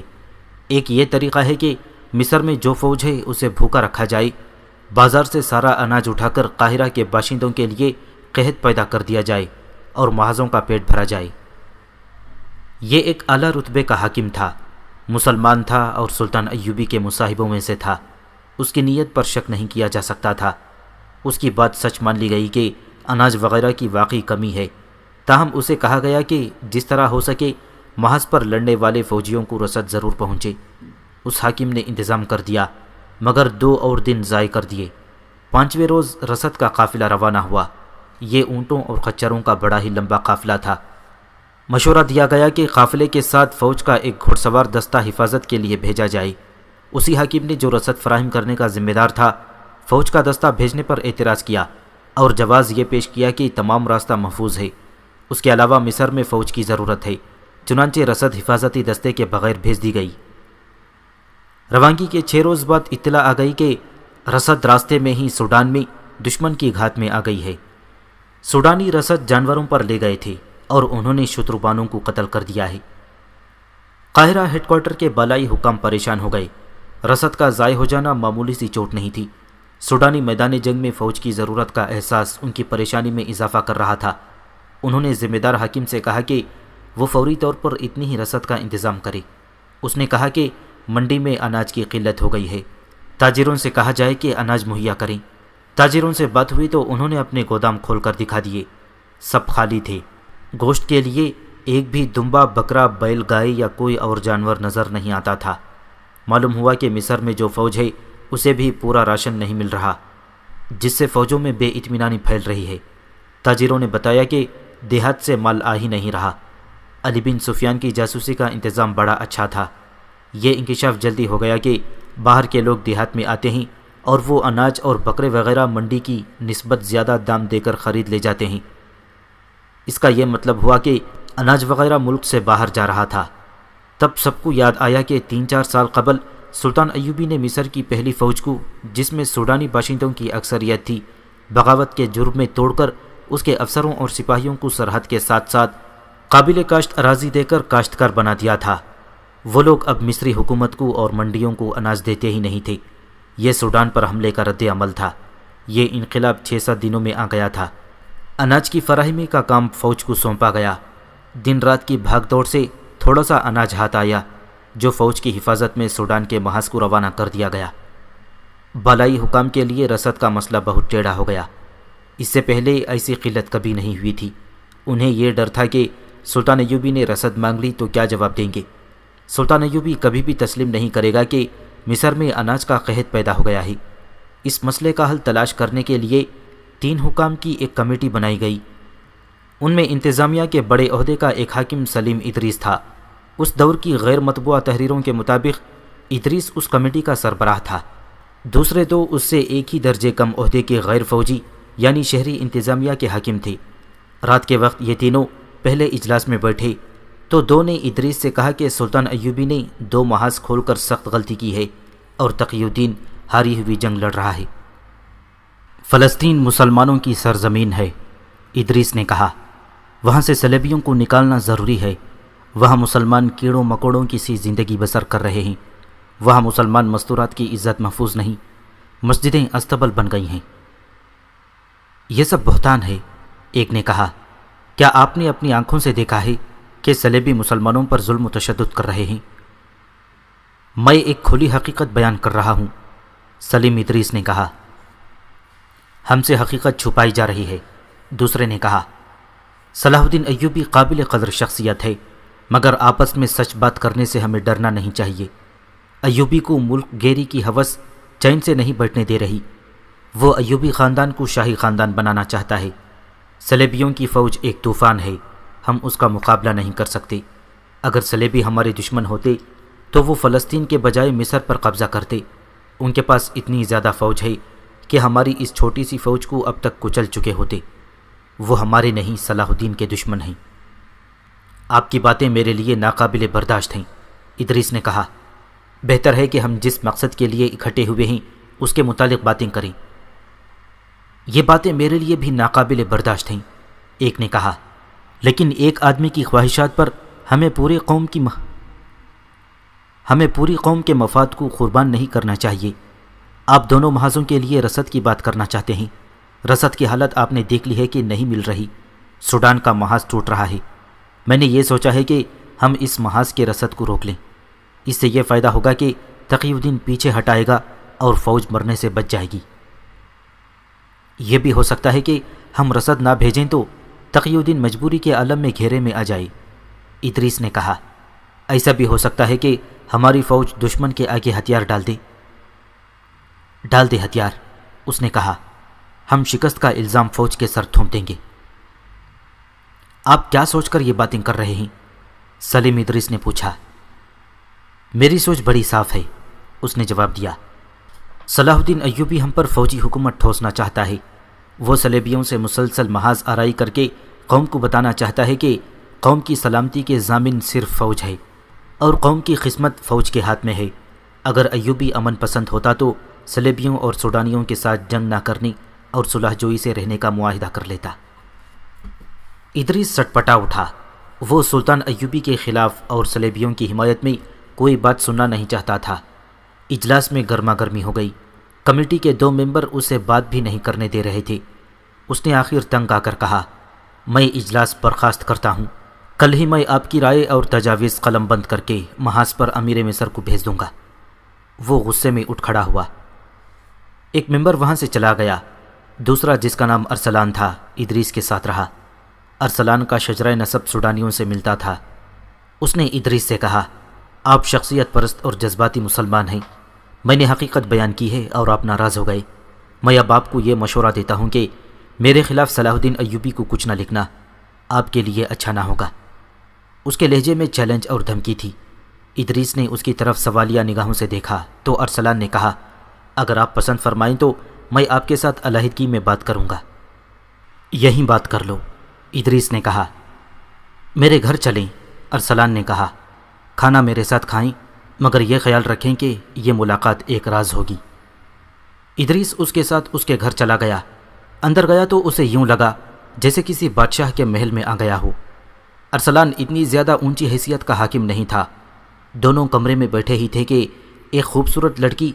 ایک یہ طریقہ ہے کہ مصر میں جو فوج ہے اسے بھوکا رکھا جائے، بازار سے سارا اناج اٹھا کر قاہرہ کے باشندوں کے لیے قحط پیدا کر دیا جائے اور محاذوں کا پیٹ بھرا جائے۔ یہ ایک اعلیٰ رتبے کا حاکم تھا، مسلمان تھا اور سلطان ایوبی کے مصاحبوں میں سے تھا۔ اس کی نیت پر شک نہیں کیا جا سکتا تھا۔ اس کی بات سچ مان لی گئی کہ اناج وغیرہ کی واقعی کمی ہے، تاہم اسے کہا گیا کہ جس طرح ہو سکے محاذ پر لڑنے والے فوجیوں کو رسد ضرور پہنچے۔ اس حاکم نے انتظام کر دیا، مگر 2 اور دن ضائع کر دیے۔ 5ویں روز رسد کا قافلہ روانہ ہوا۔ یہ اونٹوں اور خچروں کا بڑا ہی لمبا قافلہ تھا۔ مشورہ دیا گیا کہ قافلے کے ساتھ فوج کا ایک گھڑ سوار دستہ حفاظت کے لیے بھیجا جائے۔ اسی حاکم نے جو رسد فراہم کرنے کا ذمہ دار تھا فوج کا دستہ بھیجنے پر اعتراض کیا اور جواز یہ پیش کیا کہ تمام راستہ محفوظ ہے، اس کے علاوہ مصر میں فوج کی ضرورت ہے، چنانچہ رسد حفاظتی دستے کے بغیر بھیج دی گئی۔ روانگی کے 6 روز بعد اطلاع آ گئی کہ رسد راستے میں ہی سوڈان میں دشمن کی گھات میں آ گئی ہے۔ سوڈانی رسد جانوروں پر لے گئے تھے اور انہوں نے شتروبانوں کو قتل کر دیا ہے۔ قاہرہ ہیڈ کوارٹر کے بالائی حکام پریشان ہو گئے۔ رسد کا ضائع ہو جانا معمولی سی چوٹ نہیں تھی۔ سوڈانی میدان جنگ میں فوج کی ضرورت کا احساس ان کی پریشانی میں اضافہ کر رہا تھا۔ انہوں نے ذمہ دار حاکم سے کہا کہ وہ فوری طور پر اتنی ہی رسد کا انتظام کرے۔ اس نے کہا کہ منڈی میں اناج کی قلت ہو گئی ہے، تاجروں سے کہا جائے کہ اناج مہیا کریں۔ تاجروں سے بات ہوئی تو انہوں نے اپنے گودام کھول کر دکھا دیے، سب خالی تھے۔ گوشت کے لیے ایک بھی دمبا، بکرا، بیل، گائے یا کوئی اور جانور نظر نہیں آتا تھا۔ معلوم ہوا کہ مصر میں جو فوج ہے اسے بھی پورا راشن نہیں مل رہا، جس سے فوجوں میں بے اطمینانی پھیل رہی ہے۔ تاجروں نے بتایا کہ دیہات سے مال آ ہی نہیں رہا۔ علی بن سفیان کی جاسوسی کا انتظام بڑا اچھا تھا۔ یہ انکشاف جلدی ہو گیا کہ باہر کے لوگ دیہات میں آتے ہیں اور وہ اناج اور بکرے وغیرہ منڈی کی نسبت زیادہ دام دے کر خرید لے جاتے ہیں۔ اس کا یہ مطلب ہوا کہ اناج وغیرہ ملک سے باہر جا رہا تھا۔ تب سب کو یاد آیا کہ 3-4 سال قبل سلطان ایوبی نے مصر کی پہلی فوج کو، جس میں سوڈانی باشندوں کی اکثریت تھی، بغاوت کے جرم میں توڑ کر اس کے افسروں اور سپاہیوں کو سرحد کے ساتھ ساتھ قابل کاشت اراضی دے کر کاشتکار بنا دیا تھا۔ وہ لوگ اب مصری حکومت کو اور منڈیوں کو اناج دیتے ہی نہیں تھے۔ یہ سوڈان پر حملے کا رد عمل تھا۔ یہ انقلاب 6-7 دنوں میں آ گیا تھا۔ اناج کی فراہمی کا کام فوج کو سونپا گیا۔ دن رات کی بھاگ دوڑ سے تھوڑا سا اناج ہاتھ آیا، جو فوج کی حفاظت میں سوڈان کے محاذ کو روانہ کر دیا گیا۔ بالائی حکام کے لیے رسد کا مسئلہ بہت ٹیڑھا ہو گیا۔ اس سے پہلے ایسی قلت کبھی نہیں ہوئی تھی۔ انہیں یہ ڈر تھا کہ سلطان ایوبی نے رسد مانگ لی تو کیا جواب دیں گے؟ سلطان ایوبی کبھی بھی تسلیم نہیں کرے گا کہ مصر میں اناج کا قحط پیدا ہو گیا ہے۔ اس مسئلے کا حل تلاش کرنے کے لیے 3 حکام کی ایک کمیٹی بنائی گئی۔ ان میں انتظامیہ کے بڑے عہدے کا ایک حاکم سلیم ادریس تھا۔ اس دور کی غیر مطبوعہ تحریروں کے مطابق ادریس اس کمیٹی کا سربراہ تھا۔ دوسرے 2 اس سے ایک ہی درجے کم عہدے کے غیر فوجی یعنی شہری انتظامیہ کے حاکم تھے۔ رات کے وقت یہ تینوں پہلے اجلاس میں بیٹھے تو 2 نے ادریس سے کہا کہ سلطان ایوبی نے 2 محاذ کھول کر سخت غلطی کی ہے اور تقی الدین ہاری ہوئی جنگ لڑ رہا ہے۔ فلسطین مسلمانوں کی سرزمین ہے، ادریس نے کہا۔ وہاں سے صلیبیوں کو نکالنا ضروری ہے۔ وہاں مسلمان کیڑوں مکوڑوں کی سی زندگی بسر کر رہے ہیں۔ وہاں مسلمان مستورات کی عزت محفوظ نہیں، مسجدیں استبل بن گئی ہیں۔ یہ سب بہتان ہے، ایک نے کہا۔ کیا آپ نے اپنی آنکھوں سے دیکھا ہے کہ صلیبی مسلمانوں پر ظلم و تشدد کر رہے ہیں؟ میں ایک کھلی حقیقت بیان کر رہا ہوں، سلیم ادریس نے کہا۔ ہم سے حقیقت چھپائی جا رہی ہے، دوسرے نے کہا۔ صلاح الدین ایوبی قابل قدر شخصیت ہے، مگر آپس میں سچ بات کرنے سے ہمیں ڈرنا نہیں چاہیے۔ ایوبی کو ملک گیری کی ہوس چین سے نہیں بیٹھنے دے رہی۔ وہ ایوبی خاندان کو شاہی خاندان بنانا چاہتا ہے۔ صلیبیوں کی فوج ایک طوفان ہے، ہم اس کا مقابلہ نہیں کر سکتے۔ اگر صلیبی ہمارے دشمن ہوتے تو وہ فلسطین کے بجائے مصر پر قبضہ کرتے۔ ان کے پاس اتنی زیادہ فوج ہے کہ ہماری اس چھوٹی سی فوج کو اب تک کچل چکے ہوتے۔ وہ ہمارے نہیں صلاح الدین کے دشمن ہیں۔ آپ کی باتیں میرے لیے ناقابل برداشت ہیں، ادریس نے کہا۔ بہتر ہے کہ ہم جس مقصد کے لیے اکٹھے ہوئے ہیں اس کے متعلق باتیں کریں۔ یہ باتیں میرے لیے بھی ناقابل برداشت ہیں، ایک نے کہا، لیکن ایک آدمی کی خواہشات پر ہمیں پوری قوم کے مفاد کو قربان نہیں کرنا چاہیے۔ آپ دونوں محاذوں کے لیے رسد کی بات کرنا چاہتے ہیں۔ رسد کی حالت آپ نے دیکھ لی ہے کہ نہیں مل رہی۔ سوڈان کا محاذ ٹوٹ رہا ہے۔ میں نے یہ سوچا ہے کہ ہم اس محاذ کے رسد کو روک لیں۔ اس سے یہ فائدہ ہوگا کہ تقی الدین پیچھے ہٹائے گا اور فوج مرنے سے بچ جائے گی۔ یہ بھی ہو سکتا ہے کہ ہم رسد نہ بھیجیں تو تقی الدین مجبوری کے عالم میں گھیرے میں آ جائے، ادریس نے کہا۔ ایسا بھی ہو سکتا ہے کہ ہماری فوج دشمن کے آگے ہتھیار ڈال دے ہتھیار، اس نے کہا۔ ہم شکست کا الزام فوج کے سر تھوپ دیں گے۔ آپ کیا سوچ کر یہ باتیں کر رہے ہیں؟ سلیم ادریس نے پوچھا۔ میری سوچ بڑی صاف ہے، اس نے جواب دیا۔ صلاح الدین ایوبی ہم پر فوجی حکومت ٹھوسنا چاہتا ہے۔ وہ صلیبیوں سے مسلسل محاذ آرائی کر کے قوم کو بتانا چاہتا ہے کہ قوم کی سلامتی کے ضامن صرف فوج ہے اور قوم کی قسمت فوج کے ہاتھ میں ہے۔ اگر ایوبی امن پسند ہوتا تو صلیبیوں اور سوڈانیوں کے ساتھ جنگ نہ کرنے اور صلح جوئی سے رہنے کا معاہدہ کر لیتا۔ ادریس سٹپٹا اٹھا۔ وہ سلطان ایوبی کے خلاف اور صلیبیوں کی حمایت میں کوئی بات سننا نہیں چاہتا تھا۔ اجلاس میں گرما گرمی ہو گئی۔ کمیٹی کے 2 ممبر اسے بات بھی نہیں کرنے دے رہے تھے۔ اس نے آخر تنگ آ کر کہا، میں اجلاس برخاست کرتا ہوں۔ کل ہی میں آپ کی رائے اور تجاویز قلم بند کر کے محاذ پر امیر مصر کو بھیج دوں گا۔ وہ غصے میں اٹھ کھڑا ہوا۔ ایک ممبر وہاں سے چلا گیا۔ دوسرا، جس کا نام ارسلان تھا، ادریس کے ساتھ رہا۔ ارسلان کا شجرہ نسب سوڈانیوں سے ملتا تھا۔ اس نے ادریس سے کہا، آپ شخصیت پرست اور جذباتی مسلمان ہیں۔ میں نے حقیقت بیان کی ہے اور آپ ناراض ہو گئے۔ میں اب آپ کو یہ مشورہ دیتا ہوں کہ میرے خلاف صلاح الدین ایوبی کو کچھ نہ لکھنا، آپ کے لیے اچھا نہ ہوگا۔ اس کے لہجے میں چیلنج اور دھمکی تھی۔ ادریس نے اس کی طرف سوالیہ نگاہوں سے دیکھا تو ارسلان نے کہا، اگر آپ پسند فرمائیں تو میں آپ کے ساتھ علیحدگی میں بات کروں گا۔ یہیں بات کر لو، ادریس نے کہا۔ میرے گھر چلیں، ارسلان نے کہا۔ کھانا میرے ساتھ کھائیں، مگر یہ خیال رکھیں کہ یہ ملاقات ایک راز ہوگی۔ ادریس اس کے ساتھ اس کے گھر چلا گیا۔ اندر گیا تو اسے یوں لگا جیسے کسی بادشاہ کے محل میں آ گیا ہو۔ ارسلان اتنی زیادہ اونچی حیثیت کا حاکم نہیں تھا۔ دونوں کمرے میں بیٹھے ہی تھے کہ ایک خوبصورت لڑکی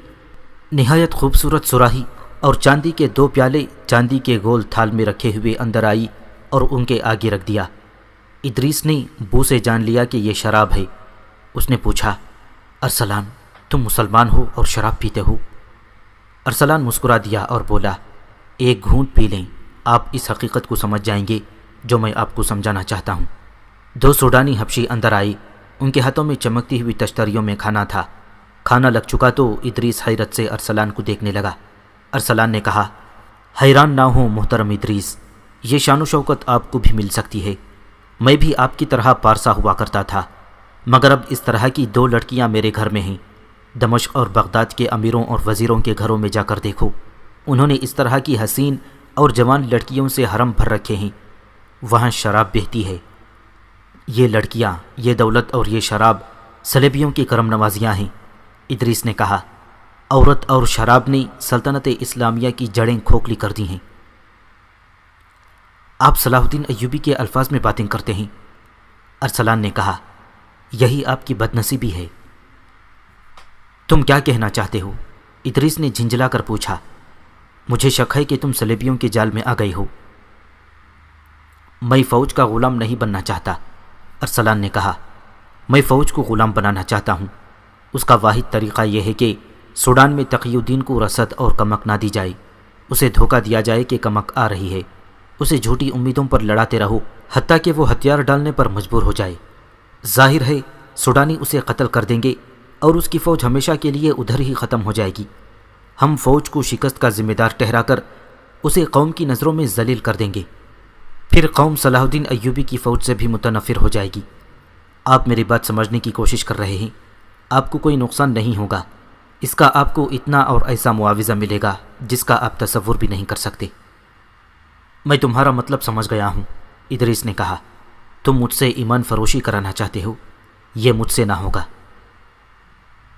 نہایت خوبصورت سراہی اور چاندی کے 2 پیالے چاندی کے گول تھال میں رکھے ہوئے اندر آئی اور ان کے آگے رکھ دیا۔ ادریس نے بو سے جان لیا کہ یہ شراب ہے۔ اس نے پوچھا، ارسلان، تم مسلمان ہو اور شراب پیتے ہو؟ ارسلان مسکرا دیا اور بولا، ایک گھونٹ پی لیں، آپ اس حقیقت کو سمجھ جائیں گے جو میں آپ کو سمجھانا چاہتا ہوں۔ دو سوڈانی حبشی اندر آئی، ان کے ہاتھوں میں چمکتی ہوئی تشتریوں میں کھانا تھا۔ کھانا لگ چکا تو ادریس حیرت سے ارسلان کو دیکھنے لگا۔ ارسلان نے کہا، حیران نہ ہوں محترم ادریس، یہ شان و شوکت آپ کو بھی مل سکتی ہے۔ میں بھی آپ کی طرح پارسا ہوا کرتا تھا، مگر اب اس طرح کی دو لڑکیاں میرے گھر میں ہیں۔ دمشق اور بغداد کے امیروں اور وزیروں کے گھروں میں جا کر دیکھو، انہوں نے اس طرح کی حسین اور جوان لڑکیوں سے حرم بھر رکھے ہیں۔ وہاں شراب بہتی ہے۔ یہ لڑکیاں، یہ دولت اور یہ شراب صلیبیوں کی کرم نوازیاں ہیں۔ ادریس نے کہا، عورت اور شراب نے سلطنت اسلامیہ کی جڑیں کھوکھلی کر دی ہیں۔ آپ صلاح الدین ایوبی کے الفاظ میں باتیں کرتے ہیں۔ ارسلان نے کہا، یہی آپ کی بدنصیبی ہے۔ تم کیا کہنا چاہتے ہو؟ ادریس نے جھنجھلا کر پوچھا۔ مجھے شک ہے کہ تم صلیبیوں کے جال میں آ گئے ہو۔ میں فوج کا غلام نہیں بننا چاہتا، ارسلان نے کہا۔ میں فوج کو غلام بنانا چاہتا ہوں۔ اس کا واحد طریقہ یہ ہے کہ سوڈان میں تقی الدین کو رسد اور کمک نہ دی جائے، اسے دھوکہ دیا جائے کہ کمک آ رہی ہے، اسے جھوٹی امیدوں پر لڑاتے رہو حتیٰ کہ وہ ہتھیار ڈالنے پر مجبور ہو جائے۔ ظاہر ہے سوڈانی اسے قتل کر دیں گے اور اس کی فوج ہمیشہ کے لیے ادھر ہی ختم ہو جائے گی۔ ہم فوج کو شکست کا ذمہ دار ٹھہرا کر اسے قوم کی نظروں میں ذلیل کر دیں گے، پھر قوم صلاح الدین ایوبی کی فوج سے بھی متنفر ہو جائے گی۔ آپ میری بات سمجھنے کی کوشش کر رہے ہیں۔ آپ کو کوئی نقصان نہیں ہوگا، اس کا آپ کو اتنا اور ایسا معاوضہ ملے گا جس کا آپ تصور بھی نہیں کر سکتے۔ میں تمہارا مطلب سمجھ گیا ہوں، ادریس نے کہا۔ تم مجھ سے ایمان فروشی کرانا چاہتے ہو، یہ مجھ سے نہ ہوگا۔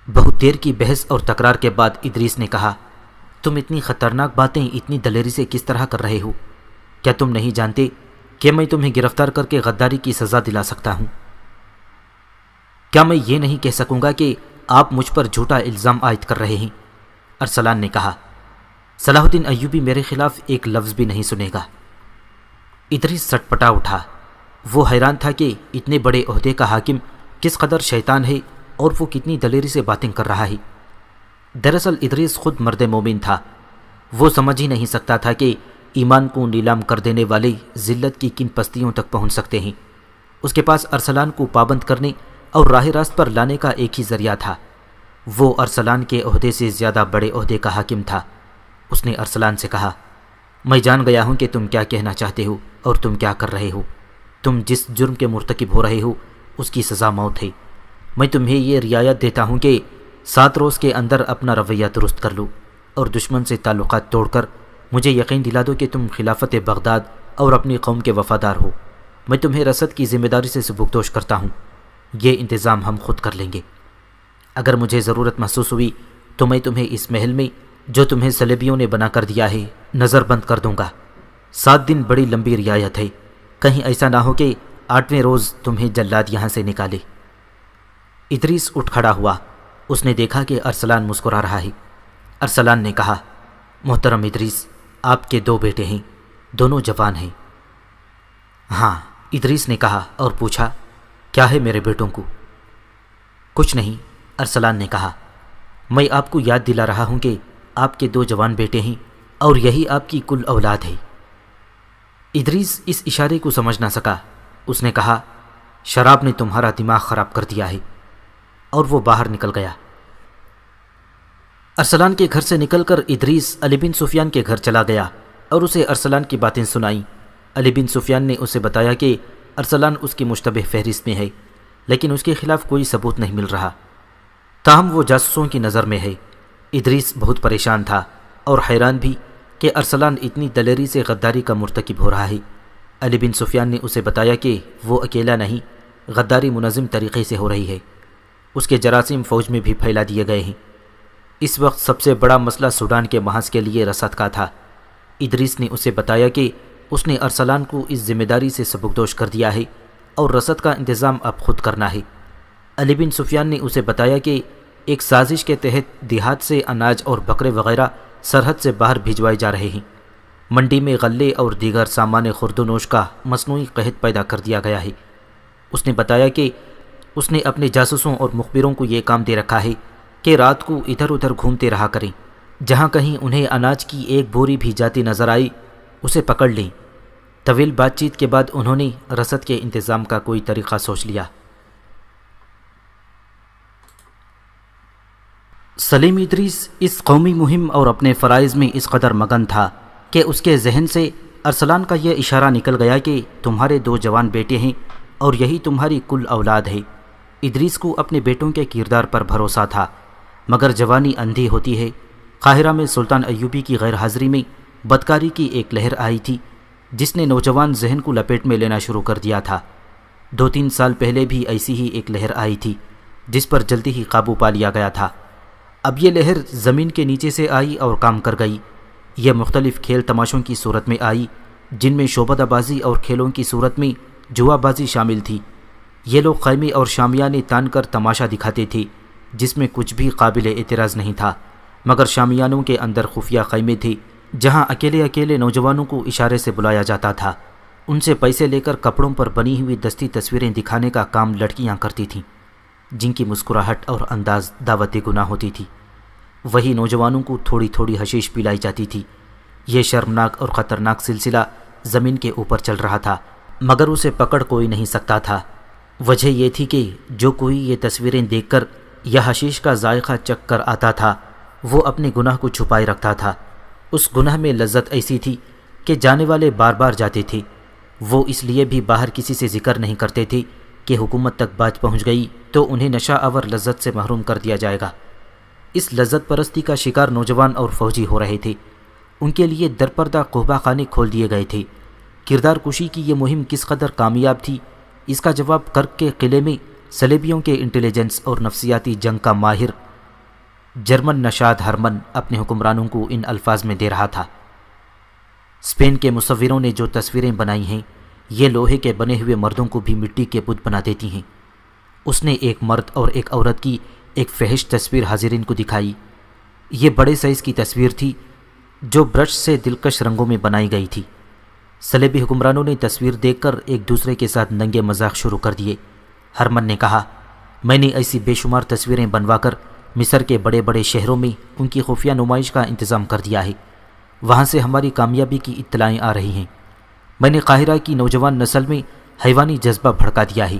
بہت دیر کی بحث اور تکرار کے بعد ادریس نے کہا، تم اتنی خطرناک باتیں اتنی دلیری سے کس طرح کر رہے ہو؟ کیا تم نہیں جانتے کہ میں تمہیں گرفتار کر کے غداری کی سزا دلا سکتا ہوں؟ کیا میں یہ نہیں کہہ سکوں گا کہ آپ مجھ پر جھوٹا الزام عائد کر رہے ہیں؟ ارسلان نے کہا۔ صلاح الدین ایوبی میرے خلاف ایک لفظ بھی نہیں سنے گا۔ ادریس سٹ پٹا اٹھا۔ وہ حیران تھا کہ اتنے بڑے عہدے کا حاکم کس قدر شیطان ہے اور وہ کتنی دلیری سے باتیں کر رہا ہے۔ دراصل ادریس خود مرد مومن تھا۔ وہ سمجھ ہی نہیں سکتا تھا کہ ایمان کو نیلام کر دینے والے ذلت کی کن پستیوں تک پہنچ سکتے ہیں۔ اس کے پاس ارسلان کو پابند کرنے اور راہ راست پر لانے کا ایک ہی ذریعہ تھا۔ وہ ارسلان کے عہدے سے زیادہ بڑے عہدے کا حاکم تھا۔ اس نے ارسلان سے کہا، میں جان گیا ہوں کہ تم کیا کہنا چاہتے ہو اور تم کیا کر رہے ہو۔ تم جس جرم کے مرتکب ہو رہے ہو اس کی سزا موت ہے۔ میں تمہیں یہ رعایت دیتا ہوں کہ 7 روز کے اندر اپنا رویہ درست کر لو اور دشمن سے تعلقات توڑ کر مجھے یقین دلا دو کہ تم خلافت بغداد اور اپنی قوم کے وفادار ہو۔ میں تمہیں رسد کی ذمہ داری سے سبکدوش کرتا ہوں۔ یہ انتظام ہم خود کر لیں گے۔ اگر مجھے ضرورت محسوس ہوئی تو میں تمہیں اس محل میں جو تمہیں صلیبیوں نے بنا کر دیا ہے نظر بند کر دوں گا۔ 7 دن بڑی لمبی رعایت ہے، کہیں ایسا نہ ہو کہ 8ویں روز تمہیں جلاد یہاں سے نکالے۔ ادریس اٹھ کھڑا ہوا۔ اس نے دیکھا کہ ارسلان مسکرا رہا ہے۔ ارسلان نے کہا، محترم ادریس، آپ کے 2 بیٹے ہیں، دونوں جوان ہیں۔ ہاں، ادریس نے کہا اور پوچھا، کیا ہے میرے بیٹوں کو؟ کچھ نہیں، ارسلان نے کہا۔ میں آپ کو یاد دلا رہا ہوں کہ آپ کے 2 جوان بیٹے ہیں اور یہی آپ کی کل اولاد ہے۔ ادریس اس اشارے کو سمجھ نہ سکا۔ اس نے کہا، شراب نے تمہارا دماغ خراب کر دیا ہے، اور وہ باہر نکل گیا۔ ارسلان کے گھر سے نکل کر ادریس علی بن سفیان کے گھر چلا گیا اور اسے ارسلان کی باتیں سنائیں۔ علی بن سفیان نے اسے بتایا کہ ارسلان اس کی مشتبہ فہرست میں ہے، لیکن اس کے خلاف کوئی ثبوت نہیں مل رہا، تاہم وہ جاسوسوں کی نظر میں ہے۔ ادریس بہت پریشان تھا اور حیران بھی کہ ارسلان اتنی دلیری سے غداری کا مرتکب ہو رہا ہے۔ علی بن سفیان نے اسے بتایا کہ وہ اکیلا نہیں، غداری منظم طریقے سے ہو رہی ہے، اس کے جراثیم فوج میں بھی پھیلا دیے گئے ہیں۔ اس وقت سب سے بڑا مسئلہ سوڈان کے محاذ کے لیے رسد کا تھا۔ ادریس نے اسے بتایا کہ اس نے ارسلان کو اس ذمہ داری سے سبکدوش کر دیا ہے اور رسد کا انتظام اب خود کرنا ہے۔ علی بن سفیان نے اسے بتایا کہ ایک سازش کے تحت دیہات سے اناج اور بکرے وغیرہ سرحد سے باہر بھجوائے جا رہے ہیں۔ منڈی میں غلے اور دیگر سامان خورد و نوش کا مصنوعی قحط پیدا کر دیا گیا ہے۔ اس نے بتایا کہ اس نے اپنے جاسوسوں اور مخبروں کو یہ کام دے رکھا ہے کہ رات کو ادھر ادھر گھومتے رہا کریں، جہاں کہیں انہیں اناج کی ایک بوری بھی جاتی نظر آئی اسے پکڑ لیں۔ طویل بات چیت کے بعد انہوں نے رسد کے انتظام کا کوئی طریقہ سوچ لیا۔ سلیم ادریس اس قومی مہم اور اپنے فرائض میں اس قدر مگن تھا کہ اس کے ذہن سے ارسلان کا یہ اشارہ نکل گیا کہ تمہارے 2 جوان بیٹے ہیں اور یہی تمہاری کل اولاد ہے۔ ادریس کو اپنے بیٹوں کے کردار پر بھروسہ تھا، مگر جوانی اندھی ہوتی ہے۔ قاہرہ میں سلطان ایوبی کی غیر حاضری میں بدکاری کی ایک لہر آئی تھی جس نے نوجوان ذہن کو لپیٹ میں لینا شروع کر دیا تھا۔ 2-3 سال پہلے بھی ایسی ہی ایک لہر آئی تھی جس پر جلدی ہی قابو پا لیا گیا تھا۔ اب یہ لہر زمین کے نیچے سے آئی اور کام کر گئی۔ یہ مختلف کھیل تماشوں کی صورت میں آئی، جن میں شعبدہ بازی اور کھیلوں کی صورت میں جوا بازی شامل تھی۔ یہ لوگ خیمے اور شامیانے تان کر تماشا دکھاتے تھے، جس میں کچھ بھی قابل اعتراض نہیں تھا، مگر شامیانوں کے اندر خفیہ خیمے تھے جہاں اکیلے اکیلے نوجوانوں کو اشارے سے بلایا جاتا تھا۔ ان سے پیسے لے کر کپڑوں پر بنی ہوئی دستی تصویریں دکھانے کا کام لڑکیاں کرتی تھیں، جن کی مسکراہٹ اور انداز دعوت گناہ ہوتی تھی۔ وہی نوجوانوں کو تھوڑی تھوڑی حشیش پلائی جاتی تھی۔ یہ شرمناک اور خطرناک سلسلہ زمین کے اوپر چل رہا تھا، مگر اسے پکڑ کوئی نہیں سکتا تھا۔ وجہ یہ تھی کہ جو کوئی یہ تصویریں دیکھ کر یا حشیش کا ذائقہ چکھ کر آتا تھا، وہ اپنے گناہ کو چھپائے رکھتا تھا۔ اس گناہ میں لذت ایسی تھی کہ جانے والے بار بار جاتے تھے۔ وہ اس لیے بھی باہر کسی سے ذکر نہیں کرتے تھے کہ حکومت تک بات پہنچ گئی تو انہیں نشہ آور لذت سے محروم کر دیا جائے گا۔ اس لذت پرستی کا شکار نوجوان اور فوجی ہو رہے تھے۔ ان کے لیے درپردہ قحبہ خانے کھول دیے گئے تھے۔ کردار کشی کی یہ مہم کس قدر کامیاب تھی، اس کا جواب کرک کے قلعے میں صلیبیوں کے انٹیلیجنس اور نفسیاتی جنگ کا ماہر جرمن نشاد ہرمن اپنے حکمرانوں کو ان الفاظ میں دے رہا تھا۔ اسپین کے مصوروں نے جو تصویریں بنائی ہیں، یہ لوہے کے بنے ہوئے مردوں کو بھی مٹی کے بت بنا دیتی ہیں۔ اس نے ایک مرد اور ایک عورت کی ایک فحش تصویر حاضرین کو دکھائی۔ یہ بڑے سائز کی تصویر تھی جو برش سے دلکش رنگوں میں بنائی گئی تھی۔ صلیبی حکمرانوں نے تصویر دیکھ کر ایک دوسرے کے ساتھ ننگے مذاق شروع کر دیے۔ ہرمن نے کہا، میں نے ایسی بے شمار تصویریں بنوا کر مصر کے بڑے بڑے شہروں میں ان کی خفیہ نمائش کا انتظام کر دیا ہے۔ وہاں سے ہماری کامیابی کی اطلاعیں آ رہی ہیں۔ میں نے قاہرہ کی نوجوان نسل میں حیوانی جذبہ بھڑکا دیا ہے۔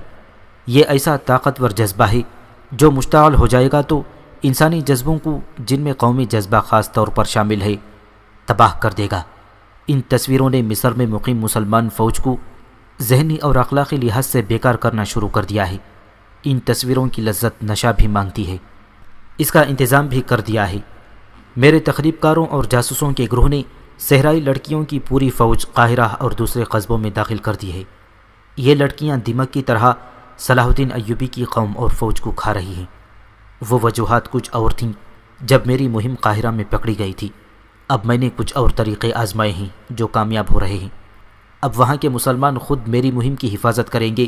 یہ ایسا طاقتور جذبہ ہے جو مشتعل ہو جائے گا تو انسانی جذبوں کو، جن میں قومی جذبہ خاص طور پر شامل ہے، تباہ کر دے گا۔ ان تصویروں نے مصر میں مقیم مسلمان فوج کو ذہنی اور اخلاقی لحاظ سے بیکار کرنا شروع کر دیا ہے۔ ان تصویروں کی لذت نشہ بھی مانگتی ہے، اس کا انتظام بھی کر دیا ہے۔ میرے تخریب کاروں اور جاسوسوں کے گروہ نے صحرائی لڑکیوں کی پوری فوج قاہرہ اور دوسرے قصبوں میں داخل کر دی ہے۔ یہ لڑکیاں دمک کی طرح صلاح الدین ایوبی کی قوم اور فوج کو کھا رہی ہیں۔ وہ وجوہات کچھ اور تھیں جب میری مہم قاہرہ میں پکڑی گئی تھی۔ اب میں نے کچھ اور طریقے آزمائے ہیں جو کامیاب ہو رہے ہیں۔ اب وہاں کے مسلمان خود میری مہم کی حفاظت کریں گے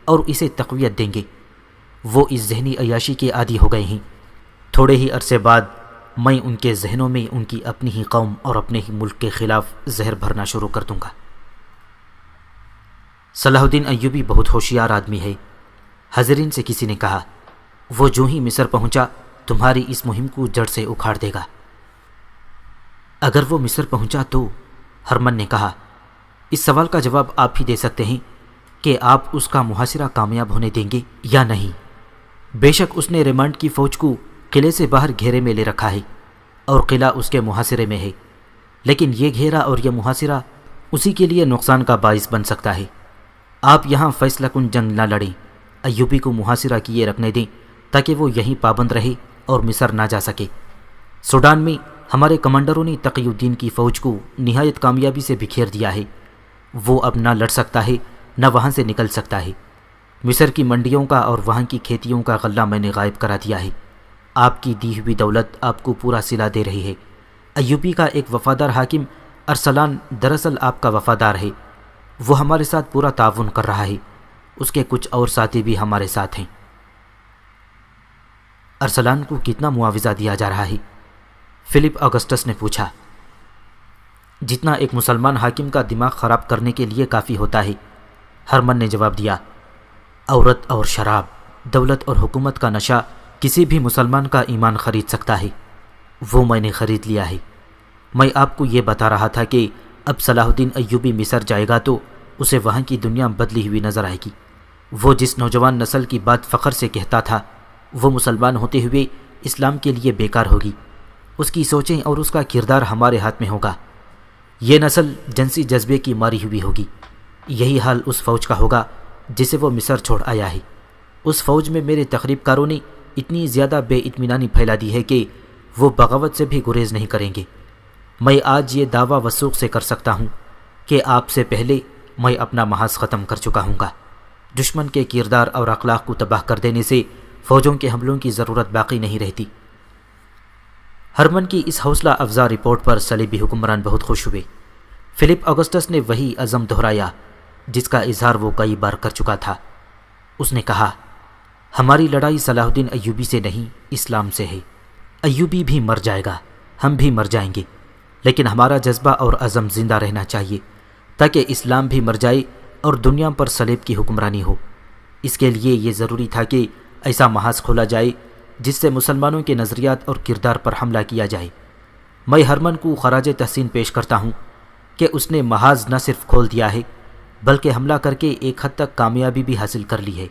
اور اسے تقویت دیں گے۔ وہ اس ذہنی عیاشی کے عادی ہو گئے ہیں۔ تھوڑے ہی عرصے بعد میں ان کے ذہنوں میں ان کی اپنی ہی قوم اور اپنے ہی ملک کے خلاف زہر بھرنا شروع کر دوں گا۔ صلاح الدین ایوبی بہت ہوشیار آدمی ہے، حاضرین سے کسی نے کہا۔ وہ جو ہی مصر پہنچا تمہاری اس مہم کو جڑ سے اکھاڑ دے گا۔ اگر وہ مصر پہنچا تو؟ ہرمن نے کہا۔ اس سوال کا جواب آپ ہی دے سکتے ہیں کہ آپ اس کا محاصرہ کامیاب ہونے دیں گے یا نہیں۔ بے شک اس نے ریمانڈ کی فوج کو قلعے سے باہر گھیرے میں لے رکھا ہے اور قلعہ اس کے محاصرے میں ہے، لیکن یہ گھیرا اور یہ محاصرہ اسی کے لیے نقصان کا باعث بن سکتا ہے۔ آپ یہاں فیصلہ کن جنگ نہ لڑیں، ایوبی کو محاصرہ کیے رکھنے دیں تاکہ وہ یہیں پابند رہے اور مصر نہ جا سکے۔ سوڈان میں ہمارے کمانڈروں نے تقی الدین کی فوج کو نہایت کامیابی سے بکھیر دیا ہے۔ وہ اب نہ لڑ سکتا ہے نہ وہاں سے نکل سکتا ہے۔ مصر کی منڈیوں کا اور وہاں کی کھیتیوں کا غلہ میں نے غائب کرا دیا ہے۔ آپ کی دی ہوئی دولت آپ کو پورا صلہ دے رہی ہے۔ ایوبی کا ایک وفادار حاکم ارسلان دراصل آپ کا وفادار ہے۔ وہ ہمارے ساتھ پورا تعاون کر رہا ہے۔ اس کے کچھ اور ساتھی بھی ہمارے ساتھ ہیں۔ ارسلان کو کتنا معاوضہ دیا جا رہا ہے؟ فلپ اگسٹس نے پوچھا۔ جتنا ایک مسلمان حاکم کا دماغ خراب کرنے کے لیے کافی ہوتا ہے، ہرمن نے جواب دیا۔ عورت اور شراب، دولت اور حکومت کا نشہ کسی بھی مسلمان کا ایمان خرید سکتا ہے۔ وہ میں نے خرید لیا ہے۔ میں آپ کو یہ بتا رہا تھا کہ اب صلاح الدین ایوبی مصر جائے گا تو اسے وہاں کی دنیا بدلی ہوئی نظر آئے گی۔ وہ جس نوجوان نسل کی بات فخر سے کہتا تھا وہ مسلمان ہوتے ہوئے اسلام کے لیے بیکار ہوگی۔ اس کی سوچیں اور اس کا کردار ہمارے ہاتھ میں ہوگا۔ یہ نسل جنسی جذبے کی ماری ہوئی ہوگی۔ یہی حال اس فوج کا ہوگا جسے وہ مصر چھوڑ آیا ہے۔ اس فوج میں میرے تخریب کاروں نے اتنی زیادہ بے اطمینانی پھیلا دی ہے کہ وہ بغاوت سے بھی گریز نہیں کریں گے۔ میں آج یہ دعویٰ وثوق سے کر سکتا ہوں کہ آپ سے پہلے میں اپنا محاذ ختم کر چکا ہوں گا۔ دشمن کے کردار اور اخلاق کو تباہ کر دینے سے فوجوں کے حملوں کی ضرورت باقی نہیں رہتی۔ ہرمن کی اس حوصلہ افزا رپورٹ پر صلیبی حکمران بہت خوش ہوئے۔ فلپ اگسٹس نے وہی عزم دہرایا جس کا اظہار وہ کئی بار کر چکا تھا۔ اس نے کہا، ہماری لڑائی صلاح الدین ایوبی سے نہیں، اسلام سے ہے۔ ایوبی بھی مر جائے گا، ہم بھی مر جائیں گے، لیکن ہمارا جذبہ اور عزم زندہ رہنا چاہیے تاکہ اسلام بھی مر جائے اور دنیا پر صلیب کی حکمرانی ہو۔ اس کے لیے یہ ضروری تھا کہ ایسا محاذ کھولا جائے جس سے مسلمانوں کے نظریات اور کردار پر حملہ کیا جائے۔ میں ہرمن کو خراج تحسین پیش کرتا ہوں کہ اس نے محاذ نہ صرف کھول دیا ہے بلکہ حملہ کر کے ایک حد تک کامیابی بھی حاصل کر لی ہے۔